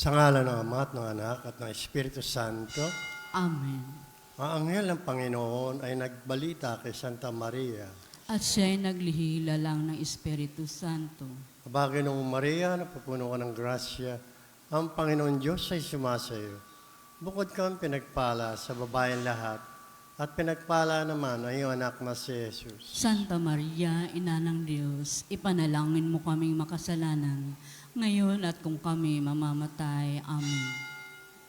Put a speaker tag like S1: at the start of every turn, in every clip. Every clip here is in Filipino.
S1: Sa ngalan ng Ama at ng Anak at ng Espiritu Santo.
S2: Amen.
S1: Ang anghel ng Panginoon ay nagbalita kay Santa Maria.
S2: At siya'y naglihila lang ng Espiritu Santo.
S1: Aba, Ginoong Maria, napupuno ka ng grasya, ang Panginoon Diyos ay sumasayo. Bukod kang pinagpala sa babaeng lahat, at pinagpala naman ang iyong anak na si Jesus.
S2: Santa Maria, Ina ng Diyos, ipanalangin mo kaming makasalanan, ngayon at kung kami mamamatay. Amen.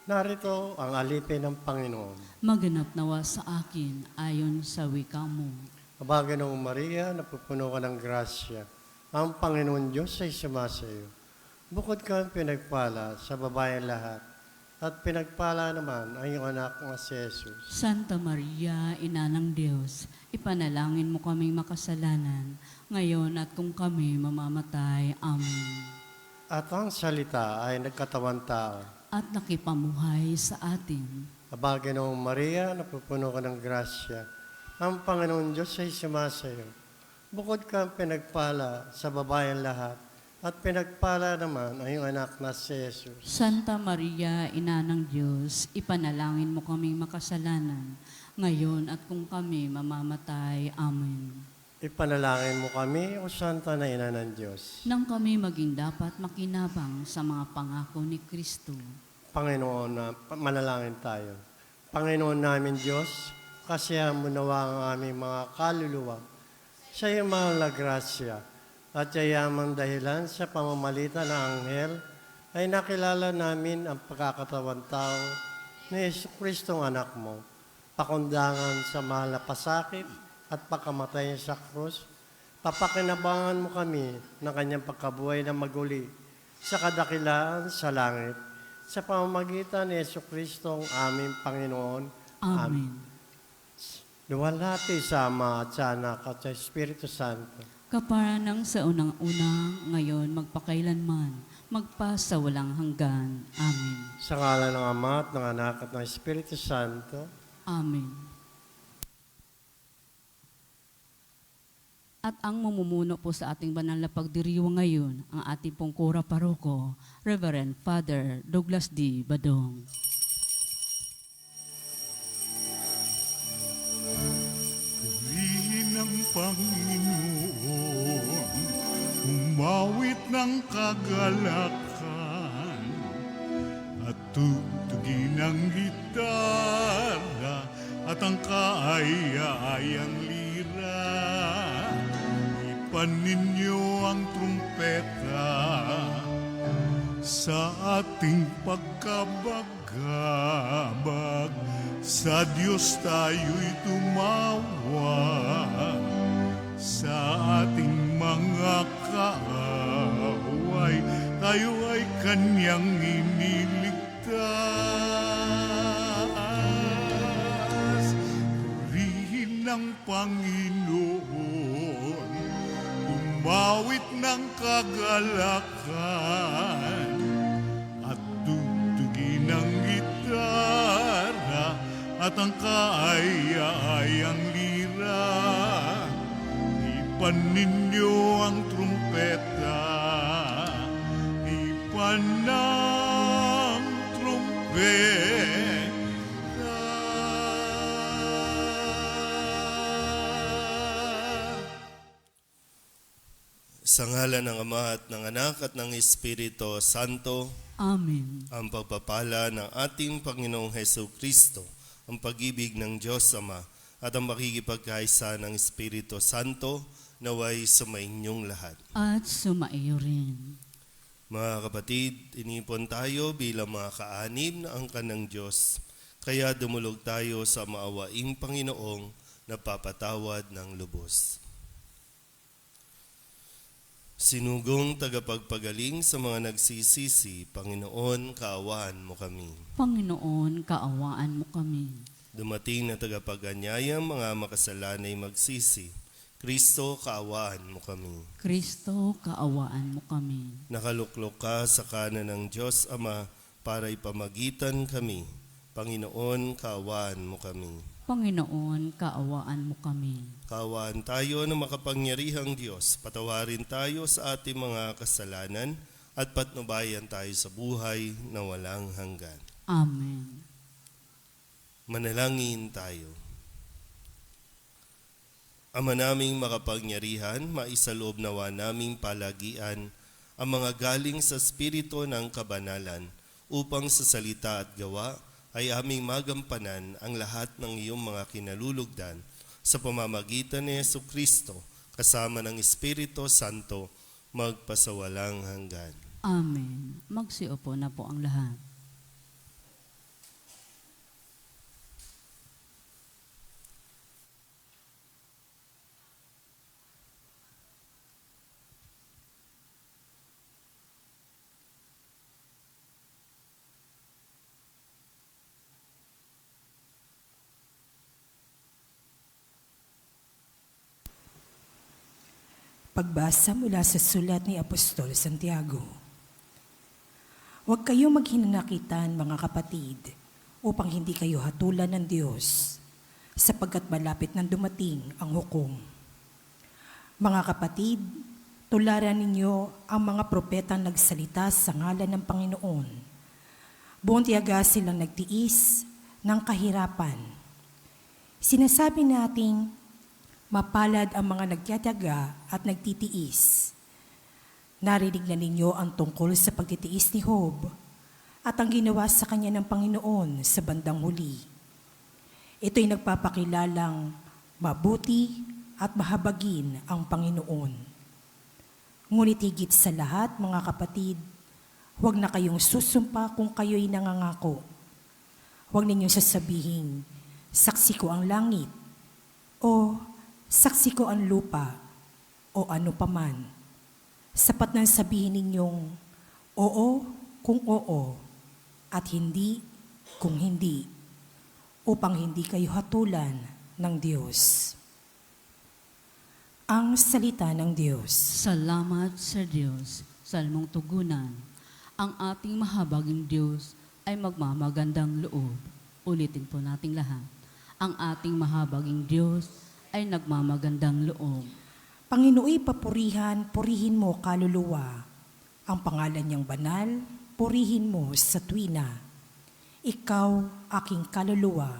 S1: Narito ang alipin ng Panginoon.
S2: Maganap nawa sa akin ayon sa wika mo.
S1: Aba, Ginoong Maria, napupuno ka ng grasya, ang Panginoon Diyos ay sumasayo. Bukod kang pinagpala sa babaeng lahat, at pinagpala naman ang iyong anak na si Jesus.
S2: Santa Maria, Ina ng Diyos, ipanalangin mo kaming makasalanan, ngayon at kung kami mamamatay. Amen.
S1: At ang salita ay nagkatawan tao.
S2: At nakipamuhay sa atin.
S1: Aba, Ginoong Maria, napupuno ka ng grasya, ang Panginoon Diyos ay sumasayo. Bukod kang pinagpala sa babaeng lahat, at pinagpala naman ang iyong anak na si Jesus.
S2: Santa Maria, Ina ng Diyos, ipanalangin mo kaming makasalanan, ngayon at kung kami mamamatay. Amen.
S1: Ipanalangin mo kami, O Santa na Ina ng Diyos.
S2: Nang kami maging dapat makinabang sa mga pangako ni Kristo.
S1: Panginoon, manalangin tayo. Panginoon namin Diyos, kasiyahan mo nawa ang aming mga kaluluwa sa iyong mahal na grasya at yayamang dahilan sa pamamagitan ng anghel ay nakilala namin ang pagkakatawan tao ni Jesucristong anak mo, pakundangan sa mahal na pasakit at pagkamatay niya sa krus. Papakinabangan mo kami ng kanyang pagkabuhay na maguli sa kadakilaan sa langit sa pamamagitan ni Jesucristong aming Panginoon.
S2: Amen.
S1: Luwalhati sa Ama at sa Anak at sa Espiritu Santo.
S2: Kapara ng sa unang-una, ngayon magpakailanman, magpasawalang hanggan. Amen.
S1: Sa ngalan ng Ama at ng Anak at ng Espiritu Santo.
S2: Amen. At ang mamumuno po sa ating banal na pagdiriwang ngayon, ang ating pong kura paroko, Reverend Father Douglas D. Badong.
S3: Purihin ang Panginoon, umawit ng kagalakan, at tugtugin ang gitara at ang kaaya-ayang lira. Ipaninyo ang trumpeta sa ating pagkabagabag. Sa Diyos tayo'y tumawag, sa ating mga kaaway, tayo ay Kanyang iniligtas. Purihin ang Panginoon, umawit ng kagalakan, at tugtugin ang gitara at ang kaaya-ayang lira. Ipaninyo ang trumpeta, ipan ng trumpeta.
S4: Sa ngalan ng Ama at ng Anak at ng Espiritu Santo.
S2: Amen.
S4: Ang pagpapala ng ating Panginoong Hesus Kristo, ang pag-ibig ng Diyos Ama, at ang makikipagkaisa ng Espiritu Santo naway sumainyong lahat.
S2: At sumaiyo rin.
S4: Mga kapatid, inipon tayo bilang mga kaanib na angkan ng Diyos, kaya dumulog tayo sa maawaing Panginoong napapatawad ng lubos. Sinugong tagapagpagaling sa mga nagsisisi, Panginoon, kaawaan mo kami.
S2: Panginoon, kaawaan mo kami.
S4: Dumating na tagapaganyayang mga makasalanay magsisi, Kristo, kaawaan mo kami.
S2: Kristo, kaawaan mo kami.
S4: Nakaluklok ka sa kanan ng Diyos Ama para ipamagitan kami. Panginoon, kaawaan mo kami.
S2: Panginoon, kaawaan mo kami.
S4: Kaawaan tayo ng makapangyarihang Diyos. Patawarin tayo sa ating mga kasalanan at patnubayan tayo sa buhay na walang hanggan.
S2: Amen.
S4: Manalangin tayo. Ama naming makapangyarihan, maisaloob nawa naming palagian ang mga galing sa Espiritu ng kabanalan upang sa salita at gawa ay aming magampanan ang lahat ng iyong mga kinalulugdan sa pamamagitan ni Jesucristo kasama ng Espiritu Santo magpasawalang hanggan.
S2: Amen. Magsiupo na po ang lahat.
S5: Pagbasa mula sa sulat ni Apostol Santiago. Huwag kayong maghinanakitan, mga kapatid, upang hindi kayo hatulan ng Diyos, sapagkat malapit nang dumating ang hukom. Mga kapatid, tularan ninyo ang mga propetang nagsalita sa ngalan ng Panginoon. Buong tiyaga silang nagtiis ng kahirapan. Sinasabi nating mapalad ang mga nagtitiyaga at nagtitiis. Narinig na ninyo ang tungkol sa pagtitiis ni Job at ang ginawa sa kanya ng Panginoon sa bandang huli. Ito'y nagpapakilalang mabuti at mahabagin ang Panginoon. Ngunit higit sa lahat, mga kapatid, huwag na kayong susumpa kung kayo'y nangangako. Huwag ninyong sasabihin, saksi ko ang langit, o saksi ko ang lupa, o ano paman. Sapat nang sabihin ninyong oo kung oo at hindi kung hindi, upang hindi kayo hatulan ng Diyos. Ang salita ng Diyos.
S2: Salamat sa Diyos, salmong tugunan. Ang ating mahabaging Diyos ay magmamagandang loob. Ulitin po nating lahat. Ang ating mahabaging Diyos ay nagmamagandang loob.
S5: Panginooy papurihan, purihin mo kaluluwa. Ang pangalan niyang banal, purihin mo sa tuwina. Ikaw, aking kaluluwa,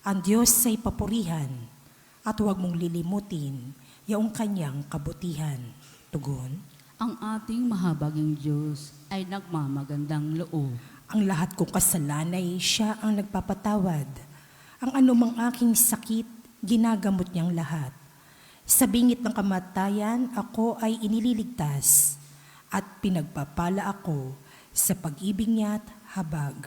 S5: ang Diyos ay papurihan, at huwag mong lilimutin yaong kanyang kabutihan. Tugon.
S2: Ang ating mahabaging Diyos ay nagmamagandang loob.
S5: Ang lahat kong kasalanay, siya ang nagpapatawad. Ang anumang aking sakit, ginagamot niyang lahat. Sa bingit ng kamatayan, ako ay inililigtas at pinagpapala ako sa pag-ibig niya at habag.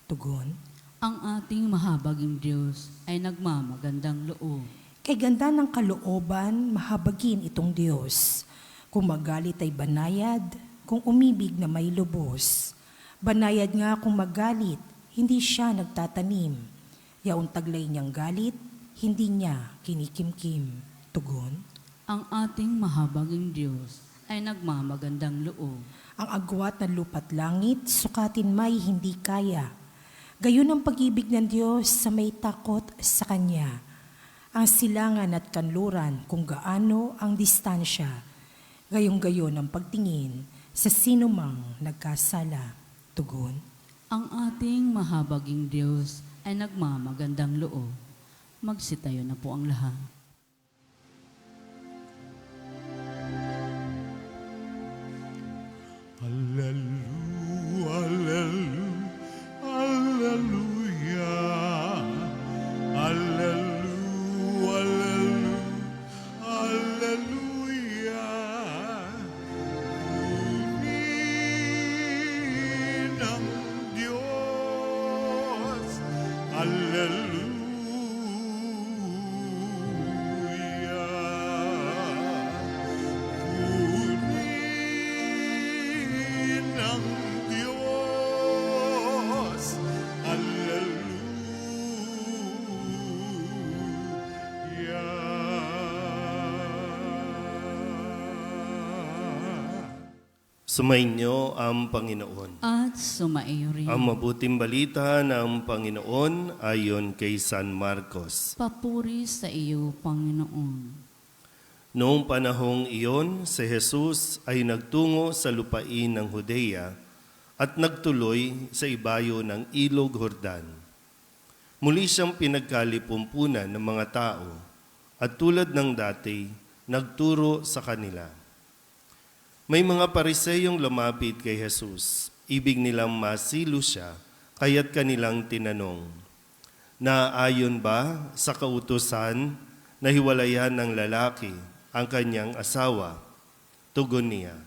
S5: Tugon.
S2: Ang ating mahabaging Diyos ay nagmamagandang loob.
S5: Kay ganda ng kalooban, mahabagin itong Diyos. Kung magalit ay banayad, kung umibig na may lubos. Banayad nga kung magalit, hindi siya nagtatanim. Yaong taglay niyang galit, hindi niya kinikimkim. Tugon.
S2: Ang ating mahabaging Diyos ay nagmamagandang loob.
S5: Ang agwat ng lupa't langit, sukatin may hindi kaya. Gayon ang pag-ibig ng Diyos sa may takot sa Kanya. Ang silangan at kanluran kung gaano ang distansya. Gayong-gayon ang pagtingin sa sinumang nagkasala. Tugon.
S2: Ang ating mahabaging Diyos ay nagmamagandang loob. Magsitayo na po ang lahat.
S3: Hallelujah, hallelujah, hallelujah, hallelujah. Purihin ang Diyos, hallelujah. Purihin ang Diyos, hallelujah.
S4: Sumainyo ang Panginoon.
S2: At sumaiyo rin.
S4: Ang mabuting balita ng Panginoon ayon kay San Marcos.
S2: Papuri sa iyo, Panginoon.
S4: Noong panahong iyon, si Jesus ay nagtungo sa lupain ng Judea at nagtuloy sa ibayo ng Ilog Jordan. Muli siyang pinagkalipumpunan ng mga tao at tulad ng dati, nagturo sa kanila. May mga pariseyong lumapit kay Jesus. Ibig nilang masilo siya, kaya't kanilang tinanong, "Naayon ba sa kautusan na hiwalayan ng lalaki ang kanyang asawa?" Tugon niya,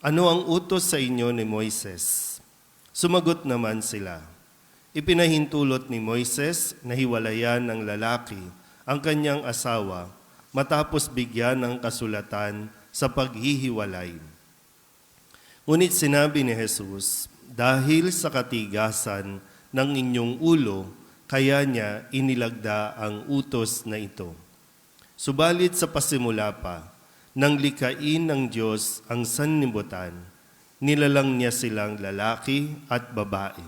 S4: "Ano ang utos sa inyo ni Moises?" Sumagot naman sila, "Ipinahintulot ni Moises na hiwalayan ng lalaki ang kanyang asawa matapos bigyan ng kasulatan sa paghihiwalay." Ngunit sinabi ni Jesus, "Dahil sa katigasan ng inyong ulo, kaya niya inilagda ang utos na ito. Subalit sa pasimula pa, nang likain ng Diyos ang sanlibutan, nilalang niya silang lalaki at babae.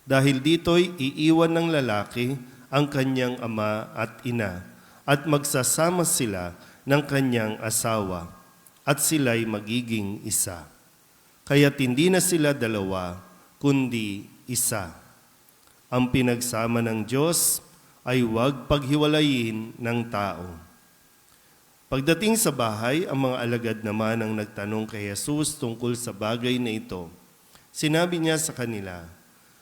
S4: Dahil dito'y iiwan ng lalaki ang kanyang ama at ina, at magsasama sila ng kanyang asawa, at sila'y magiging isa. Kaya't hindi na sila dalawa, kundi isa. Ang pinagsama ng Diyos ay huwag paghiwalayin ng tao." Pagdating sa bahay, ang mga alagad naman ang nagtanong kay Jesus tungkol sa bagay na ito. Sinabi niya sa kanila,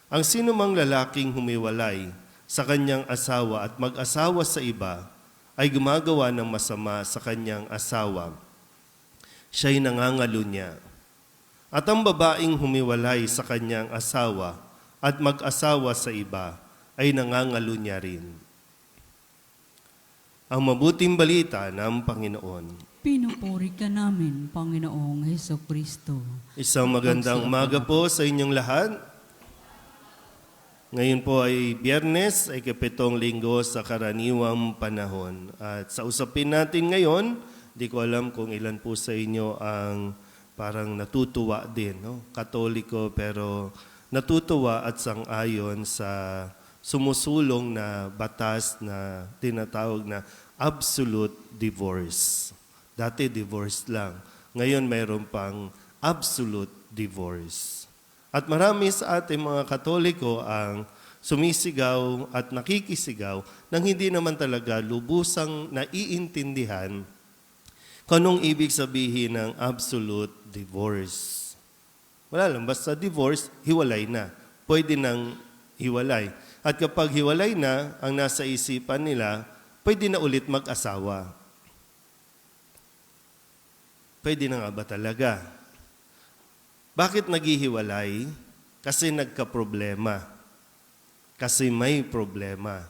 S4: "Ang sino mang lalaking humiwalay sa kanyang asawa at mag-asawa sa iba ay gumagawa ng masama sa kanyang asawa. Siya'y nangangalo niya. At ang babaeng humiwalay sa kanyang asawa at mag-asawa sa iba ay nangangalo niya rin." Ang mabuting balita ng Panginoon.
S2: Pinupuri ka namin, Panginoong Hesukristo.
S4: Isang magandang umaga po sa inyong lahat. Ngayon po ay Biyernes, ay kapitong linggo sa karaniwang panahon. At sa usapin natin ngayon, di ko alam kung ilan po sa inyo ang parang natutuwa din, no? Katoliko pero natutuwa at sang-ayon sa sumusulong na batas na tinatawag na absolute divorce. Dati divorce lang. Ngayon mayroon pang absolute divorce. At marami sa ating mga Katoliko ang sumisigaw at nakikisigaw nang hindi naman talaga lubusang naiintindihan kung anong ibig sabihin ng absolute divorce. Wala lang, basta divorce, hiwalay na. Pwede nang hiwalay. At kapag hiwalay na, ang nasa isipan nila, pwede na ulit mag-asawa. Pwede na nga ba talaga? Bakit naghihiwalay? Kasi nagka-problema. Kasi may problema.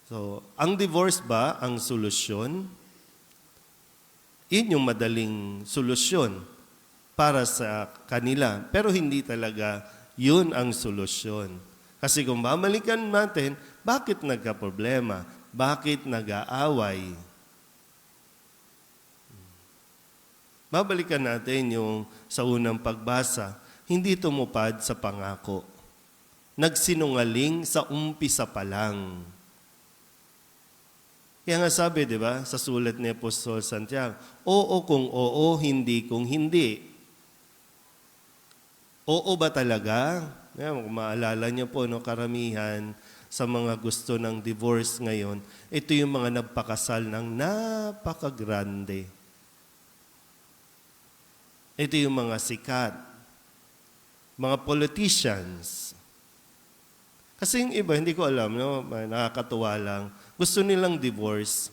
S4: So, ang divorce ba ang solusyon? Yun yung madaling solusyon para sa kanila. Pero hindi talaga yun ang solusyon. Kasi kung babalikan natin, bakit nagka-problema? Bakit nag-aaway? Babalikan natin yung sa unang pagbasa, hindi tumupad sa pangako. Nagsinungaling sa umpisa pa lang. Kaya nga sabi, di ba, sa sulat ni Apostol Santiago, oo kung oo, hindi kung hindi. Oo ba talaga? Kung maalala niyo po, no, karamihan sa mga gusto ng divorce ngayon, ito yung mga nagpakasal ng napakagrande. Ito yung mga sikat, mga politicians. Kasi yung iba, hindi ko alam, no, nakakatuwa lang, gusto nilang divorce,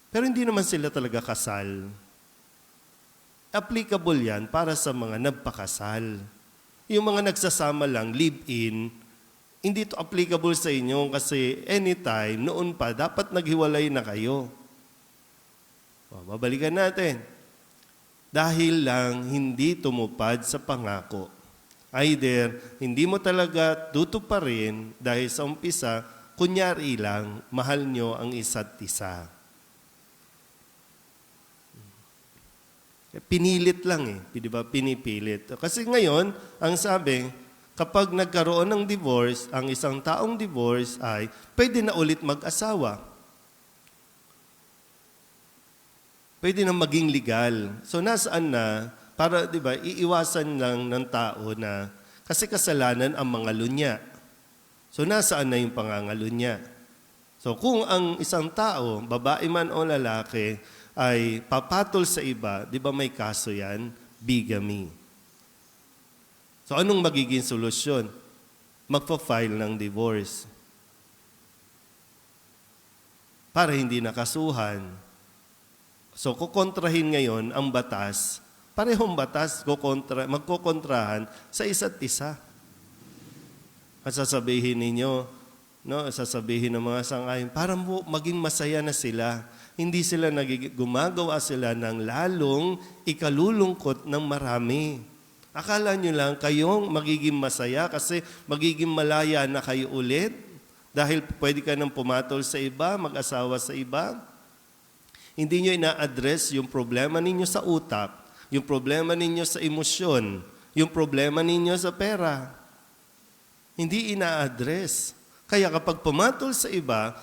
S4: pero hindi naman sila talaga kasal. Applicable yan para sa mga nagpakasal. Yung mga nagsasama lang, live-in, hindi ito applicable sa inyo kasi anytime, noon pa, dapat naghiwalay na kayo. Babalikan natin. Dahil lang hindi tumupad sa pangako. Either hindi mo talaga tutuparin dahil sa umpisa, kunyari lang, mahal nyo ang isa't isa. Pinilit lang di ba? Pinipilit. Kasi ngayon, ang sabi, kapag nagkaroon ng divorce, ang isang taong divorce ay pwede na ulit mag-asawa. pwede na maging legal. So nasaan na, para, di ba, iiwasan lang ng tao na, kasi kasalanan ang mga lunya. So nasaan na yung pangangalunya? So kung ang isang tao, babae man o lalaki, ay papatol sa iba, di ba may kaso yan? Bigamy. So anong magiging solusyon? Magpa-file ng divorce. Para hindi nakasuhan. So kukontrahin ngayon ang batas, parehong batas magkukontrahan sa isa't isa. At sasabihin ninyo, sasabihin ng mga sangayon, para maging masaya na sila. Hindi sila gumagawa sila ng lalong ikalulungkot ng marami. Akala nyo lang kayong magiging masaya kasi magiging malaya na kayo ulit dahil pwede ka nang pumatol sa iba, mag-asawa sa iba. Hindi nyo ina-address yung problema ninyo sa utak, yung problema ninyo sa emosyon, yung problema ninyo sa pera. Hindi ina-address. Kaya kapag pumatol sa iba,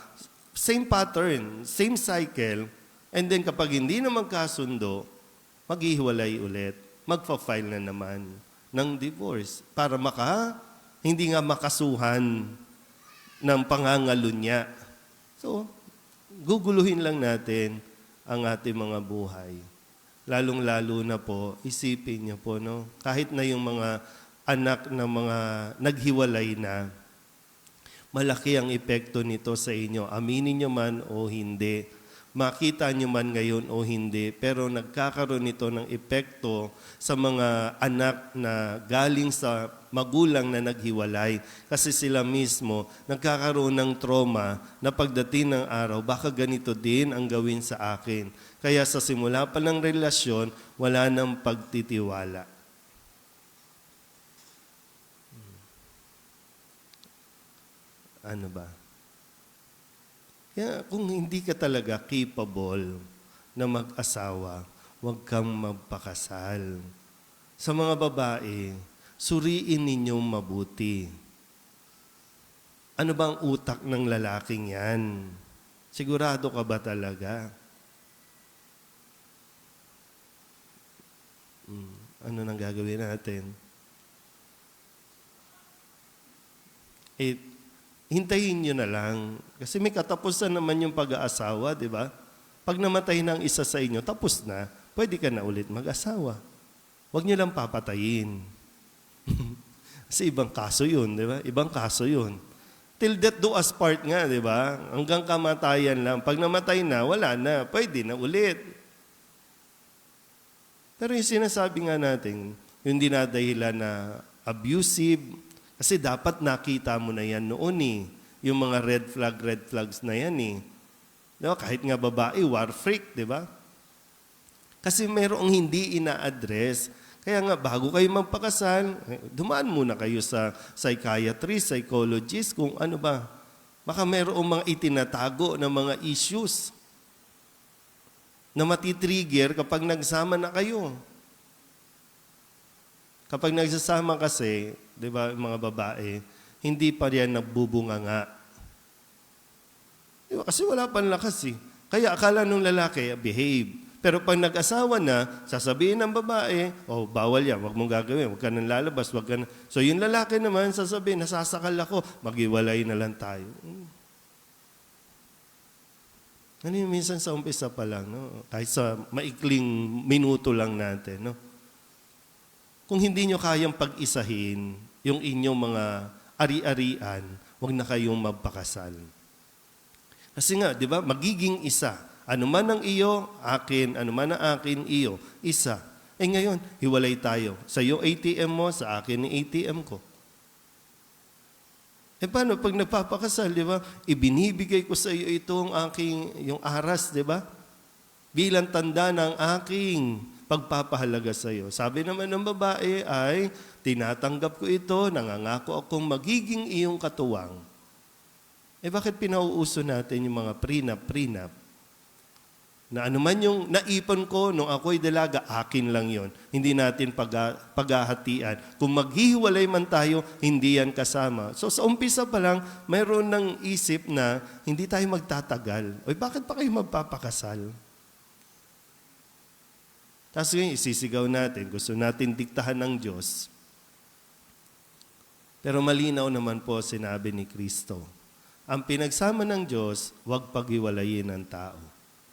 S4: same pattern, same cycle, and then kapag hindi na magkasundo, maghihiwalay ulit. Magpa-file na naman ng divorce para hindi nga makasuhan ng pangangalunya. So, guguluhin lang natin ang ating mga buhay. Lalong-lalo na po, isipin niyo po, no? Kahit na yung mga anak na mga naghiwalay na, malaki ang epekto nito sa inyo. Aminin nyo man o hindi, makita nyo man ngayon o hindi, pero nagkakaroon nito ng epekto sa mga anak na galing sa magulang na naghiwalay. Kasi sila mismo nagkakaroon ng trauma na pagdating ng araw, baka ganito din ang gawin sa akin. Kaya sa simula pa ng relasyon, wala nang pagtitiwala. Ano ba? Kaya kung hindi ka talaga capable na mag-asawa, huwag kang magpakasal. Sa mga babae, suriin ninyong mabuti. Ano ba ang utak ng lalaking yan? Sigurado ka ba talaga? Ano nang gagawin natin? Hintayin nyo na lang. Kasi may katapusan naman yung pag-aasawa, di ba? Pag namatay ng isa sa inyo, tapos na, pwede ka na ulit mag-asawa. Huwag nyo lang papatayin. Kasi ibang kaso yun, di ba? Ibang kaso yun. Till death do us part nga, di ba? Hanggang kamatayan lang. Pag namatay na, wala na. Pwede na ulit. Pero yung sinasabi nga natin, yung dinadahilan na abusive, kasi dapat nakita mo na yan noon eh. Yung mga red flags na yan eh. No, kahit nga babae, war freak, di ba? Kasi mayroong hindi ina-address. Kaya nga, bago kayo magpakasal, dumaan muna kayo sa psychiatrist, psychologist, kung ano ba. Baka mayroong mga itinatago na mga issues na matitrigger kapag nagsama na kayo. Kapag nagsasama kasi, di ba, mga babae, hindi pa yan nagbubunganga. Di ba? Kasi wala pang lakas eh. Kaya akala nung lalaki, behave. Pero pag nag-asawa na, sasabihin ng babae, bawal yan, wag mong gagawin, wag ka nang lalabas, wag ka na. So yung lalaki naman, sasabihin, nasasakal ako, maghiwalay na lang tayo. Ano yung minsan sa umpisa pa lang, no? Kahit sa maikling minuto lang natin, no? Kung hindi nyo kayang pag-isahin yung inyong mga ari-arian, huwag na kayong magpakasal. Kasi nga, di ba, magiging isa. Ano man ang iyo, akin. Ano man ang akin, iyo. Isa. Ngayon, hiwalay tayo. Sa iyo ATM mo, sa akin yung ATM ko. Paano pag nagpapakasal, di ba? Ibinibigay ko sa iyo itong yung aras, di ba? Bilang tanda ng aking pagpapahalaga sa iyo. Sabi naman ng babae ay, tinatanggap ko ito, nangangako akong magiging iyong katuwang. Bakit pinauuso natin yung mga prenup? Na ano man yung naipon ko nung ako'y dalaga, akin lang yon. Hindi natin paghahatian. Kung maghihiwalay man tayo, hindi yan kasama. So sa umpisa pa lang, mayroon ng isip na hindi tayo magtatagal. Bakit pa kayo magpapakasal? Tapos ngayon, isisigaw natin, gusto natin diktahan ng Diyos. Pero malinaw naman po sinabi ni Kristo, ang pinagsama ng Diyos, huwag paghiwalayin ng tao.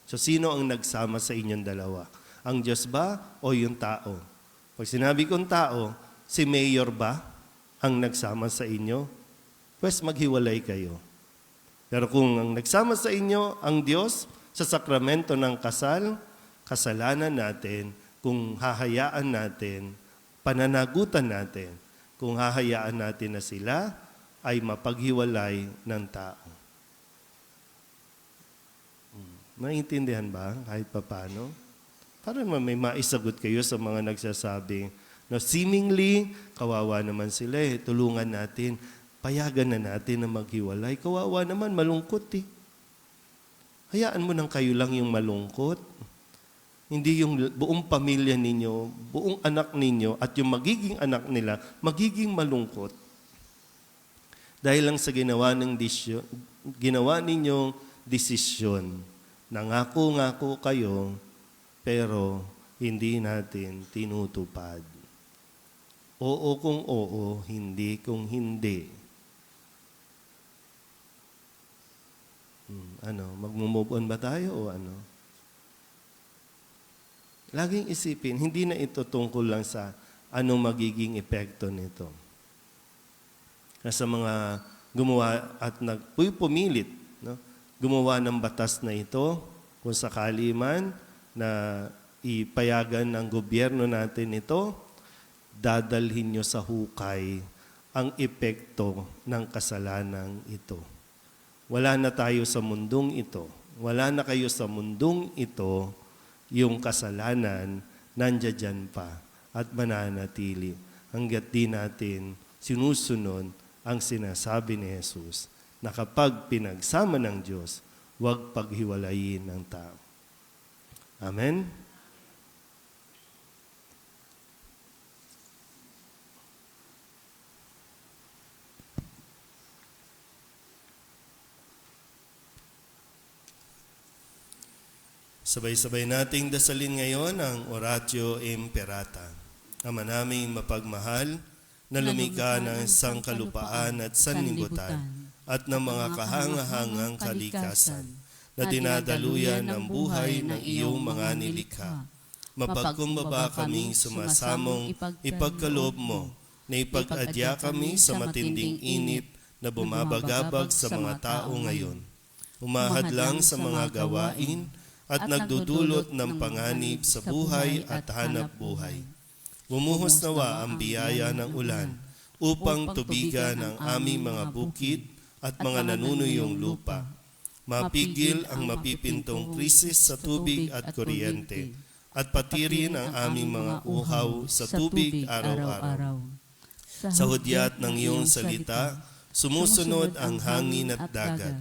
S4: So sino ang nagsama sa inyong dalawa? Ang Diyos ba o yung tao? Pag sinabi kong tao, si Mayor ba ang nagsama sa inyo? Pues maghiwalay kayo. Pero kung ang nagsama sa inyo, ang Diyos, sa sakramento ng kasal, kasalanan natin, kung hahayaan natin, pananagutan natin, kung hahayaan natin na sila ay mapaghiwalay ng tao. Naiintindihan ba kahit papano? Para may maisagot kayo sa mga nagsasabi na seemingly, kawawa naman sila tulungan natin, payagan na natin na maghiwalay. Kawawa naman, malungkot Hayaan mo nang kayo lang yung malungkot. Hindi yung buong pamilya ninyo, buong anak ninyo, at yung magiging anak nila, magiging malungkot. Dahil lang sa ginawa ninyong desisyon. Nangako-ngako kayo, pero hindi natin tinutupad. Oo kung oo, hindi kung hindi. Magmo-move on ba tayo o ano? Laging isipin, hindi na ito tungkol lang sa anong magiging epekto nito. Sa mga gumawa at nagpumilit, gumawa ng batas na ito, kung sakali man na ipayagan ng gobyerno natin ito, dadalhin nyo sa hukay ang epekto ng kasalanan ito. Wala na tayo sa mundong ito. Wala na kayo sa mundong ito. Yung kasalanan, nandiyan pa at mananatili hanggat di natin sinusunod ang sinasabi ni Jesus na kapag pinagsama ng Diyos, huwag paghiwalayin ng tao. Amen? Sabay-sabay nating dasalin ngayon ang Oratio Imperata. Ama naming mapagmahal, na lumikha ng sangkalupaan at sanlibutan at ng mga kahangahangang kalikasan na dinadaluyan ng buhay ng iyong mga nilikha. Mapagkumbaba kaming sumasamong ipagkaloob mo na ipag-adya kami sa matinding init na bumabagabag sa mga tao ngayon. Umahadlang sa mga gawain at nagdudulot ng panganib sa buhay at hanap buhay. Bumuhos nawa ang biyaya ng ulan upang tubigan ang aming mga bukid at mga nanunuyong lupa. Mapigil ang mapipintong krisis sa tubig at kuryente at patirin ang aming mga uhaw sa tubig araw-araw. Sa hudyat ng iyong salita, sumusunod ang hangin at dagat.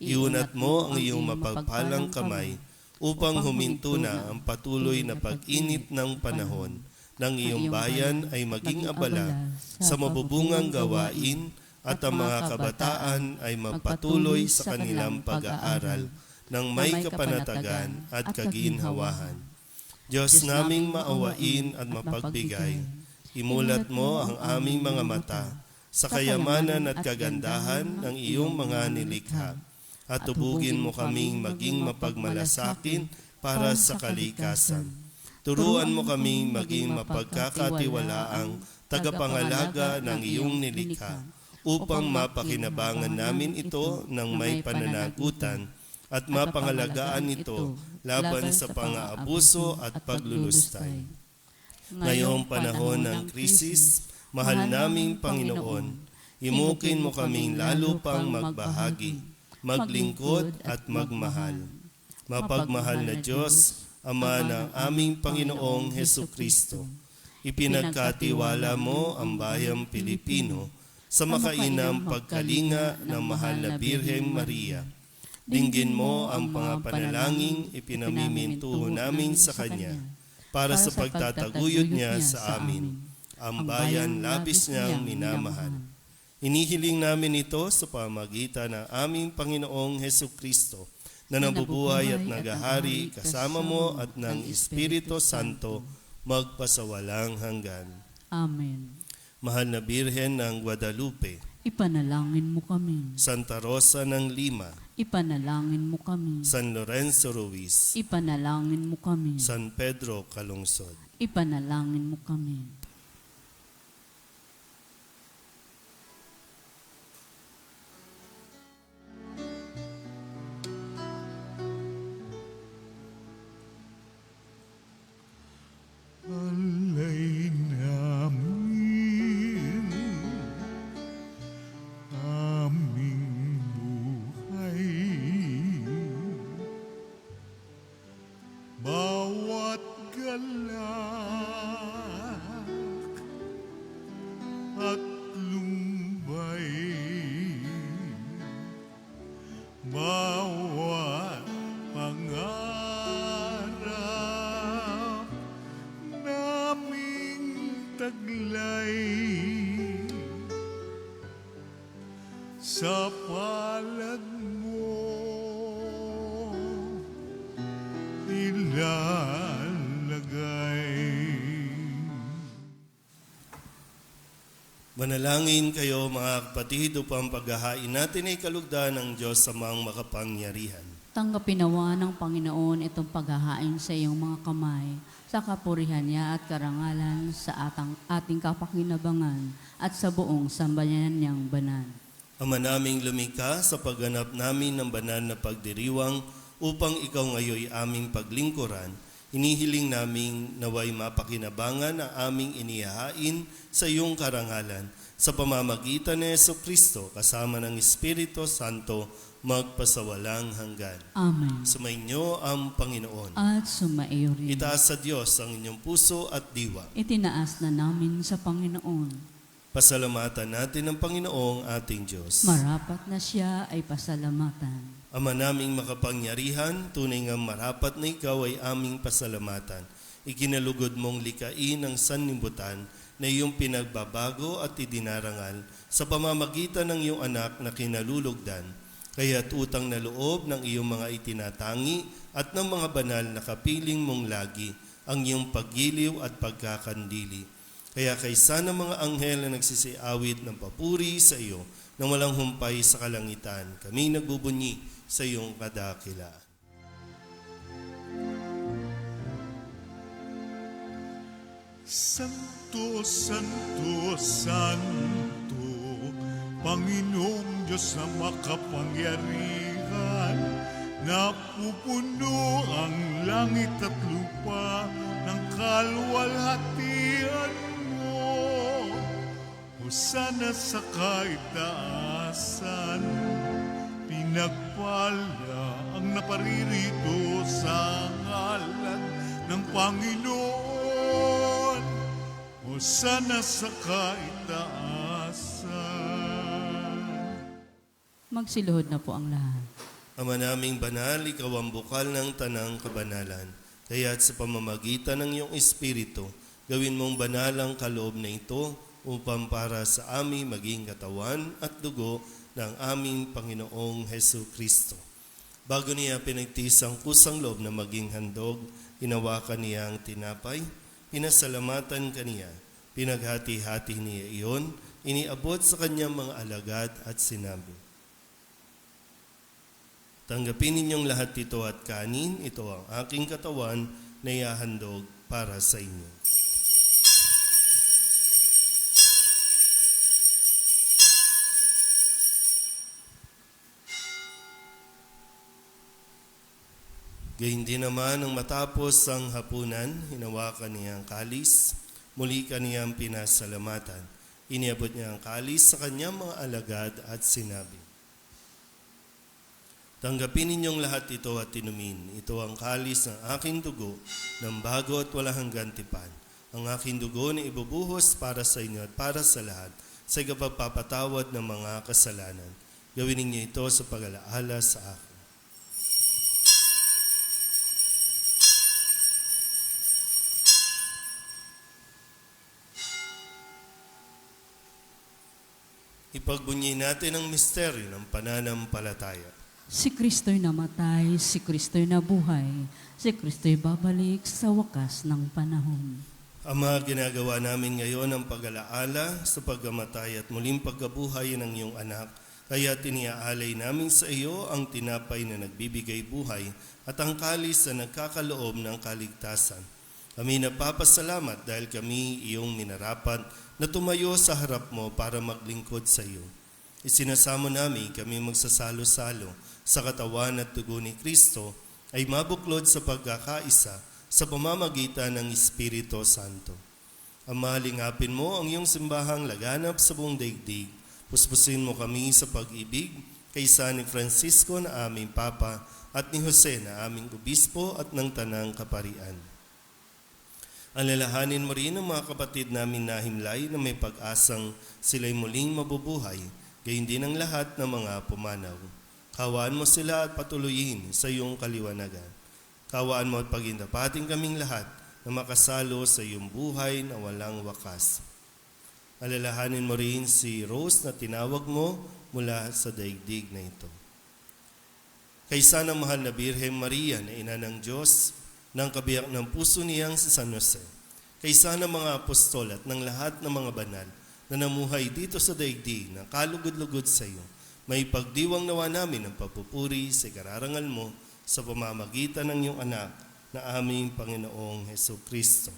S4: Iunat mo ang iyong mapagpalang kamay upang huminto na ang patuloy na pag-init ng panahon ng iyong bayan ay maging abala sa mabubungang gawain at ang mga kabataan ay magpatuloy sa kanilang pag-aaral ng may kapanatagan at kaginhawahan. Diyos naming maawain at mapagbigay, imulat mo ang aming mga mata sa kayamanan at kagandahan ng iyong mga nilikha at tubugin mo kaming maging mapagmalasakin para sa kalikasan. Turuan mo kaming maging mapagkakatiwalaang tagapangalaga ng iyong nilikha upang mapakinabangan namin ito ng may pananagutan at mapangalagaan ito laban sa pang-aabuso at paglulustay. Ngayong panahon ng krisis, mahal naming Panginoon, imukin mo kaming lalo pang magbahagi, maglingkod at magmahal. Mapagmahal na Diyos, Ama ng aming Panginoong Hesukristo, ipinagkatiwala mo ang bayang Pilipino sa makainam pagkalinga ng mahal na Birheng Maria. Dinggin mo ang mga panalangin ipinamimintuho namin sa Kanya para sa pagtataguyod niya sa amin, ang bayan labis niyang minamahal. Inihiling namin ito sa pamagitan ng aming Panginoong Hesukristo, na nabubuhay at nagahari kasama mo at ng Espiritu Santo, magpasawalang hanggan.
S2: Amen.
S4: Mahal na Birhen ng Guadalupe,
S2: Ipanalangin mo kami.
S4: Santa Rosa ng Lima,
S2: Ipanalangin mo kami.
S4: San Lorenzo Ruiz,
S2: Ipanalangin mo kami.
S4: San Pedro Calungsod.
S2: Ipanalangin mo kami.
S3: Alay namin aming buhay, bawat galak at lumbay, bawat pangarap naming taglay sa palad mo ilalagay.
S4: Manalangin kayo mga kapatid upang paghahain natin ay kalugdan ng Diyos sa mga makapangyarihan.
S2: Tanggapin nawa ng Panginoon itong paghahain sa iyong mga kamay, sa kapurihan niya at karangalan sa ating kapakinabangan at sa buong sambayanan niyang banal.
S4: Ama naming lumikha, sa pagganap namin ng banal na pagdiriwang upang ikaw ngayoy aming paglingkuran, inihiling naming naway mapakinabangan ang aming inihahain sa iyong karangalan sa pamamagitan ni Jesucristo kasama ng Espiritu Santo magpasawalang hanggan.
S2: Amen.
S4: Sumainyo ang Panginoon.
S2: At sumaiyo rin.
S4: Itaas sa Diyos ang inyong puso at diwa.
S2: Itinaas na namin sa Panginoon.
S4: Pasalamatan natin ang Panginoong ating Diyos.
S2: Marapat na siya ay pasalamatan.
S4: Ama naming makapangyarihan, tunay nga marapat na ikaw ay aming pasalamatan. Ikinalugod mong likain ang sanlibutan na iyong pinagbabago at idinarangal sa pamamagitan ng iyong anak na kinalulugdan. Kaya't utang na loob ng iyong mga itinatangi at ng mga banal na kapiling mong lagi ang iyong paggiliw at pagkakandili. Kaya kaysa ng mga anghel na nagsisiawit ng papuri sa iyo nang walang humpay sa kalangitan, kami nagbubunyi sa iyong kadakilaan.
S3: Santo, Santo, Santo, Panginoong Diyos na makapangyarihan, napupuno ang langit at lupa ng kalwalhatian mo. Hosana sa kaitaasan, pinagpala ang naparirito sa ngalan ng Panginoon. Hosana sa kaitaasan.
S2: Magsiluhod na po ang lahat.
S4: Ama naming banal, ikaw ang bukal ng tanang kabanalan. Kaya't sa pamamagitan ng iyong Espiritu, gawin mong banal ang kaloob na ito upang para sa aming maging katawan at dugo ng aming Panginoong Hesu Kristo. Bago niya pinagtiis ang kusang loob na maging handog, hinawakan niya ang tinapay, pinasalamatan kaniya, pinaghati-hati niya iyon, iniabot sa kanyang mga alagad at sinabi, tanggapin ninyong lahat ito at kanin, ito ang aking katawan na ihahandog para sa inyo. Gayun din naman nang matapos ang hapunan, hinawakan niya ang kalis, muli kaniyang pinasalamatan. Iniabot niya ang kalis sa kanyang mga alagad at sinabi, tanggapin ninyong lahat ito at inumin. Ito ang kalis ng aking dugo ng bago at walang hanggang tipan. Ang aking dugo na ibubuhos para sa inyo at para sa lahat sa ikapagpapatawad ng mga kasalanan. Gawin ninyo ito sa pag-alaala sa akin. Ipagbunyi natin ang misteryo ng pananampalataya.
S2: Si Kristo'y namatay, si Kristo'y nabuhay, si Kristo'y babalik sa wakas ng panahon.
S4: Ama, ginagawa namin ngayon ang pag-alaala sa pagkamatay at muling pagkabuhay ng iyong anak. Kaya tiniaalay namin sa iyo ang tinapay na nagbibigay buhay at ang kalis na nagkakaloob ng kaligtasan. Kami nagpapasalamat dahil kami iyong minarapat na tumayo sa harap mo para maglingkod sa iyo. Isinasamo namin kami magsasalo-salo sa katawan at dugo ni Kristo ay mabuklod sa pagkakaisa sa pamamagitan ng Espiritu Santo. Ama, lingapin mo ang iyong simbahang laganap sa buong daigdig. Puspusin mo kami sa pag-ibig kaysa ni Francisco na aming Papa at ni Jose na aming Obispo at ng Tanang Kaparian. Alalahanin mo rin ang mga kapatid namin na himlay na may pag-asang sila'y muling mabubuhay, gayon din ang lahat ng mga pumanaw. Kawaan mo sila at patuloyin sa iyong kaliwanagan. Kawaan mo at pagindapating kaming lahat na makasalo sa iyong buhay na walang wakas. Alalahanin mo rin si Rose na tinawag mo mula sa daigdig na ito. Kaysa ng mahal na Birhen Maria na ina ng Diyos, ng kabiyak ng puso niyang si San Jose, kaysa ng mga apostol at ng lahat ng mga banal na namuhay dito sa daigdig na kalugod-lugod sa iyo, may pagdiwang nawa namin ang pagpupuri sa kararangal mo sa pamamagitan ng iyong anak na aming Panginoong Hesukristo.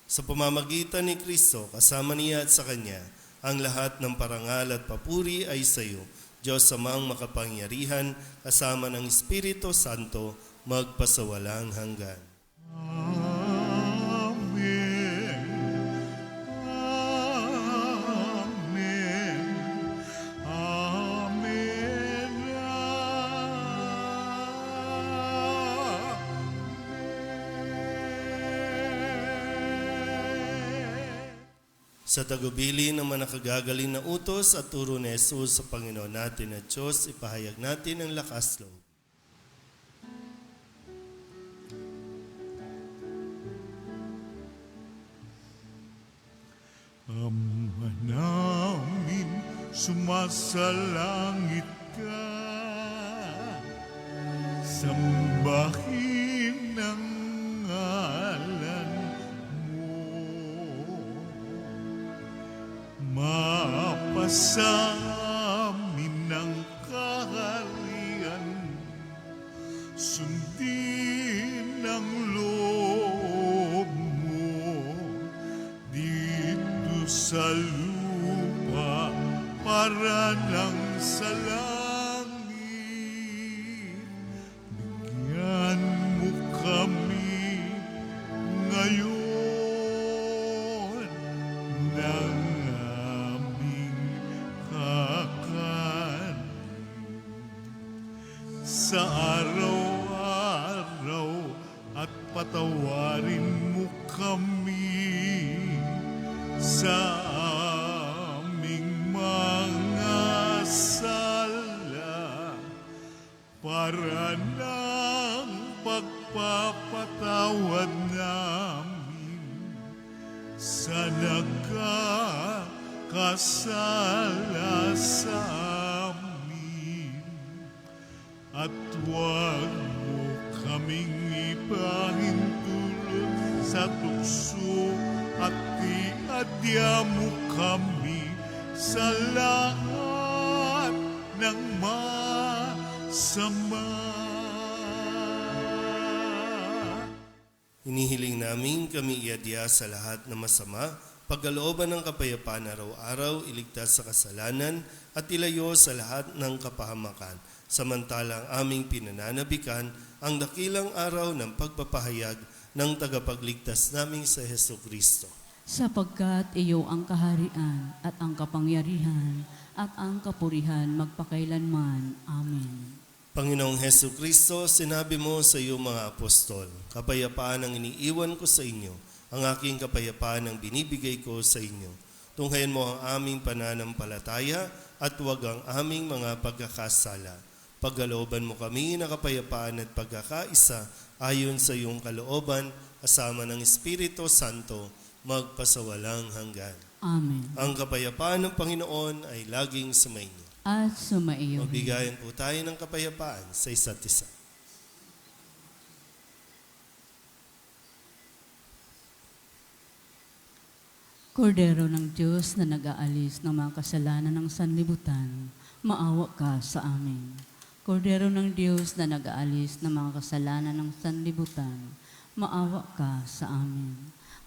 S4: Sa pamamagitan ni Kristo, kasama niya at sa Kanya, ang lahat ng parangal at papuri ay sa iyo, Diyos Amang makapangyarihan, kasama ng Espiritu Santo, magpasawalang hanggan.
S3: Amen. Amen. Amen.
S4: Sa tagubili ng mga nakagagaling na utos at turo ni Jesus sa Panginoon natin at Diyos, ipahayag natin ang lakas loob.
S3: Ama namin, sumasalangit ka, sambahin ang ngalan mo. Mapasa amin ang kaharian, sundin ang loob mo dito sa lupa para lang sa langit. Bigyan mo kami ngayon ng aming kakanin. Sa araw-araw at patawarin mo kami sa aming mga sala para ng pagpapatawad namin sa nagkakasala sa amin. At huwag mo kaming ipahintulot sa tukso at iadya mo kami sa lahat ng masama.
S4: Hinihiling namin kami iadya sa lahat ng masama, pagkalooban ng kapayapaan araw-araw, iligtas sa kasalanan at ilayo sa lahat ng kapahamakan. Samantalang aming pinananabikan ang dakilang araw ng pagpapahayag ng tagapagligtas naming sa Hesukristo.
S2: Sapagkat iyo ang kaharian at ang kapangyarihan at ang kapurihan magpakailanman. Amen.
S4: Panginoong Hesukristo, sinabi mo sa iyong mga apostol, kapayapaan ang iniiwan ko sa inyo, ang aking kapayapaan ang binibigay ko sa inyo. Tunghayan mo ang aming pananampalataya at huwag ang aming mga pagkakasala. Pagkalooban mo kami na kapayapaan at pagkakaisa ayon sa iyong kalooban, kasama ng Espiritu Santo, magpasawalang hanggan.
S2: Amen.
S4: Ang kapayapaan ng Panginoon ay laging sumainyo.
S2: at sumaiyo rin.
S4: Magbigayan po tayo ng kapayapaan sa isa't isa.
S2: Kordero ng Diyos na nag-aalis ng mga kasalanan ng sanlibutan, maawa ka sa amin. Kordero ng Diyos na nag-aalis ng mga kasalanan ng sanlibutan, maawa ka sa amin.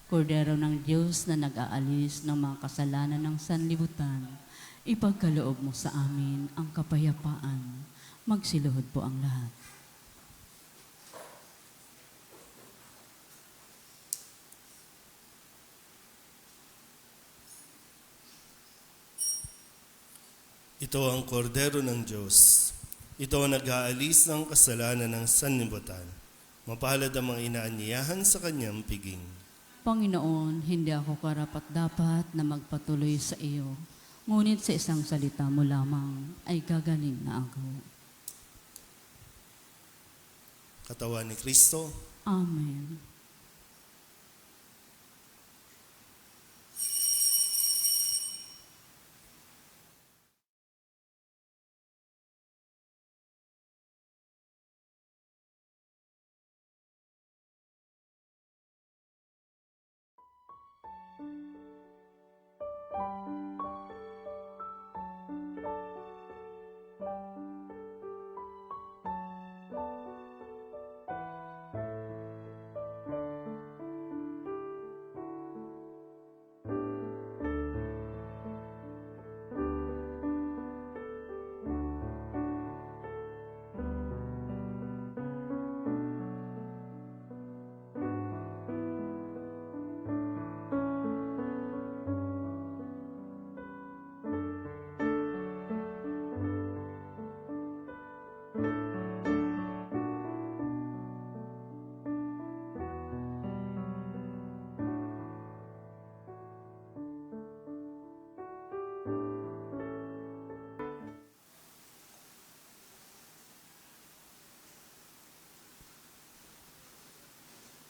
S2: Kordero ng Diyos na nag-aalis ng mga kasalanan ng sanlibutan, ipagkaloob mo sa amin ang kapayapaan. Magsiluhod po ang lahat.
S4: Ito ang kordero ng Diyos. Ito ang nag-aalis ng kasalanan ng sanlibutan. Mapalad ang mga inaanyayahan sa kanyang piging.
S2: Panginoon, hindi ako karapat-dapat na magpatuloy sa iyo, ngunit sa isang salita mo lamang ay gagaling na ako.
S4: Katawan ni Kristo,
S2: Amen.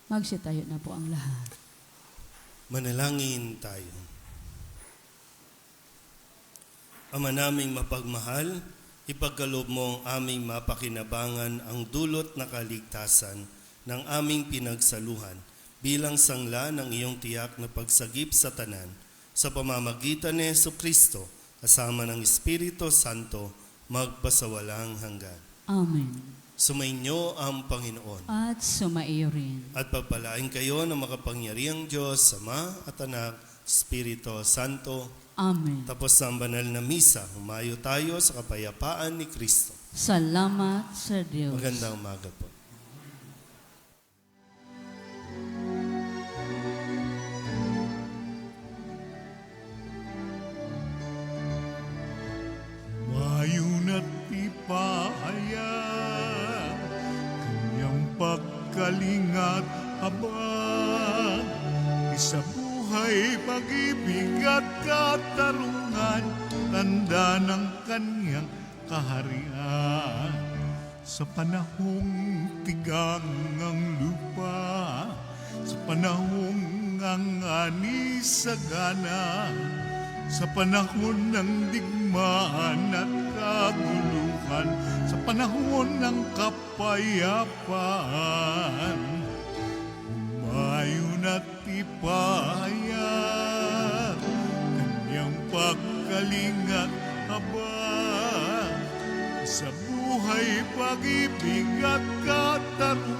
S2: Magsitayo na po ang lahat.
S4: manalangin tayo. Ama naming mapagmahal, ipagkaloob mo ang aming mapakinabangan ang dulot na kaligtasan ng aming pinagsaluhan bilang sangla ng iyong tiyak na pagsagip sa tanan sa pamamagitan ni Jesucristo kasama ng Espiritu Santo magpasawalang hanggan.
S2: Amen.
S4: Sumainyo ang Panginoon
S2: At sumaiyo rin.
S4: at pagpalain kayo ng makapangyarihang Diyos, Ama at Anak, Espiritu Santo.
S2: Amen.
S4: Tapos ang banal na misa, humayo tayo sa kapayapaan ni Kristo.
S2: Salamat sa Diyos.
S4: Magandang umaga po.
S3: Mayon at ipahayag kanyang pagkalingat habang sa buhay, pag-ibig at katarungan, tanda ng kanyang kaharian. Sa panahong tigang ang lupa, sa panahong ang ani sagana, sa panahon ng digmaan at kaguluhan, sa panahon ng kapayapaan, mayon at ipahayag kanyang pagkalingat habang sa buhay, pag-ibig at katarungan,